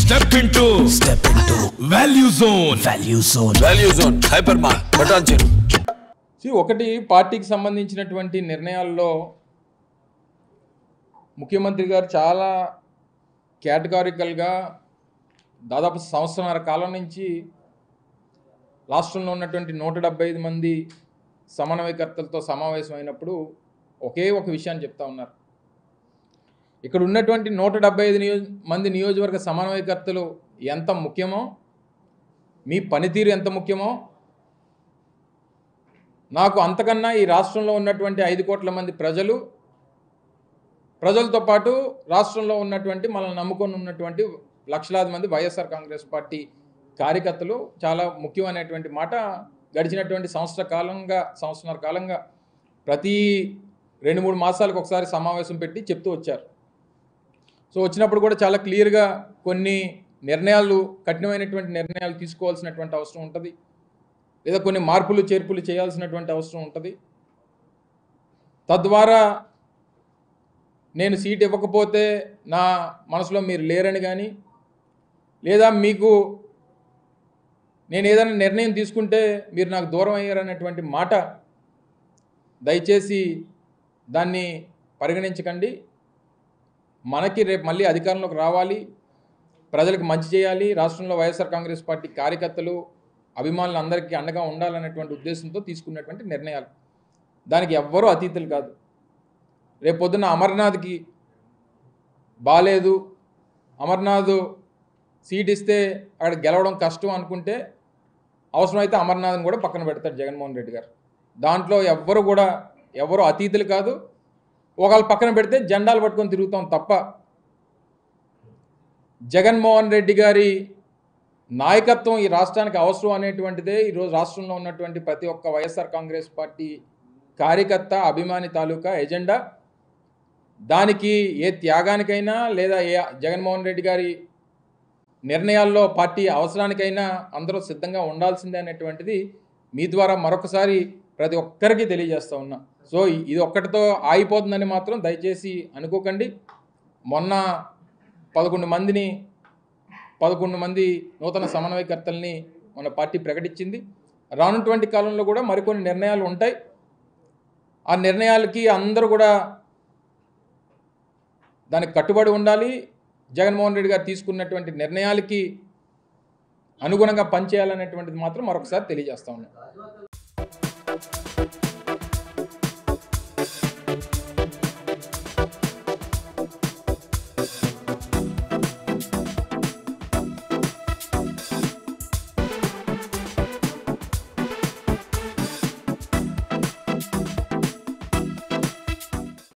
Step into Value Zone. Value Zone. Hypermart. Button Cheru. ఒకటి పార్టీకి సంబంధించినటువంటి నిర్ణయాల్లో ముఖ్యమంత్రి గారు చాలా కేటగారికల్గా దాదాపు సంవత్సరాల కాలం నుంచి రాష్ట్రంలో ఉన్నటువంటి 175 మంది సమన్వయకర్తలతో సమావేశమైనప్పుడు ఒకే ఒక విషయాన్ని చెప్తా ఉన్నారు. ఇక్కడ ఉన్నటువంటి 175 మంది నియోజకవర్గ సమన్వయకర్తలు ఎంత ముఖ్యమో, మీ పనితీరు ఎంత ముఖ్యమో, నాకు అంతకన్నా ఈ రాష్ట్రంలో ఉన్నటువంటి 5 కోట్ల మంది ప్రజలతో పాటు రాష్ట్రంలో ఉన్నటువంటి మనల్ని నమ్ముకొని ఉన్నటువంటి లక్షలాది మంది వైఎస్ఆర్ కాంగ్రెస్ పార్టీ కార్యకర్తలు చాలా ముఖ్యమైనటువంటి మాట గడిచినటువంటి సంవత్సరాల కాలంగా ప్రతి 2-3 మాసాలకు ఒకసారి సమావేశం పెట్టి చెప్తూ వచ్చారు. సో వచ్చినప్పుడు కూడా చాలా క్లియర్గా కొన్ని కఠినమైనటువంటి నిర్ణయాలు తీసుకోవాల్సినటువంటి అవసరం ఉంటుంది, లేదా కొన్ని మార్పులు చేర్పులు చేయాల్సినటువంటి అవసరం ఉంటుంది. తద్వారా నేను సీట్ ఇవ్వకపోతే నా మనసులో మీరు లేరని కానీ, లేదా మీకు నేను ఏదైనా నిర్ణయం తీసుకుంటే మీరు నాకు దూరం అయ్యారనేటువంటి మాట దయచేసి దాన్ని పరిగణించకండి. మనకి రేపు మళ్ళీ అధికారంలోకి రావాలి, ప్రజలకు మంచి చేయాలి, రాష్ట్రంలో వైఎస్ఆర్ కాంగ్రెస్ పార్టీ కార్యకర్తలు అభిమానులు అందరికీ అండగా ఉండాలనేటువంటి ఉద్దేశంతో తీసుకున్నటువంటి నిర్ణయాలు. దానికి ఎవ్వరూ అతీతులు కాదు. రేపు పొద్దున్న అమర్నాథ్కి బాలేదు, అమర్నాథ్ సీట్ ఇస్తే అక్కడ గెలవడం కష్టం అనుకుంటే అవసరమైతే అమర్నాథ్ని కూడా పక్కన పెడతాడు జగన్మోహన్ రెడ్డి గారు. దాంట్లో ఎవరు అతీతులు కాదు. ఒకళ్ళు పక్కన పెడితే జెండాలు పట్టుకొని తిరుగుతాం తప్ప జగన్మోహన్ రెడ్డి గారి నాయకత్వం ఈ రాష్ట్రానికి అవసరం అనేటువంటిదే ఈరోజు రాష్ట్రంలో ఉన్నటువంటి ప్రతి ఒక్క వైఎస్ఆర్ కాంగ్రెస్ పార్టీ కార్యకర్త అభిమాని తాలూకా ఎజెండా. దానికి ఏ త్యాగానికైనా లేదా ఏ జగన్మోహన్ రెడ్డి గారి నిర్ణయాల్లో పార్టీ అవసరానికైనా అందరూ సిద్ధంగా ఉండాల్సిందే అనేటువంటిది మీ ద్వారా మరొకసారి ప్రతి ఒక్కరికి తెలియజేస్తూ ఉన్నా. సో ఇది ఒక్కటితో ఆగిపోతుందని మాత్రం దయచేసి అనుకోకండి. మొన్న 11 మంది నూతన సమన్వయకర్తల్ని మన పార్టీ ప్రకటించింది. రానున్నటువంటి కాలంలో కూడా మరికొన్ని నిర్ణయాలు ఉంటాయి. ఆ నిర్ణయాలకి అందరూ కూడా దానికి కట్టుబడి ఉండాలి. జగన్మోహన్ రెడ్డి గారు తీసుకున్నటువంటి నిర్ణయాలకి అనుగుణంగా పనిచేయాలనేటువంటిది మాత్రం మరొకసారి తెలియజేస్తా ఉన్నాను.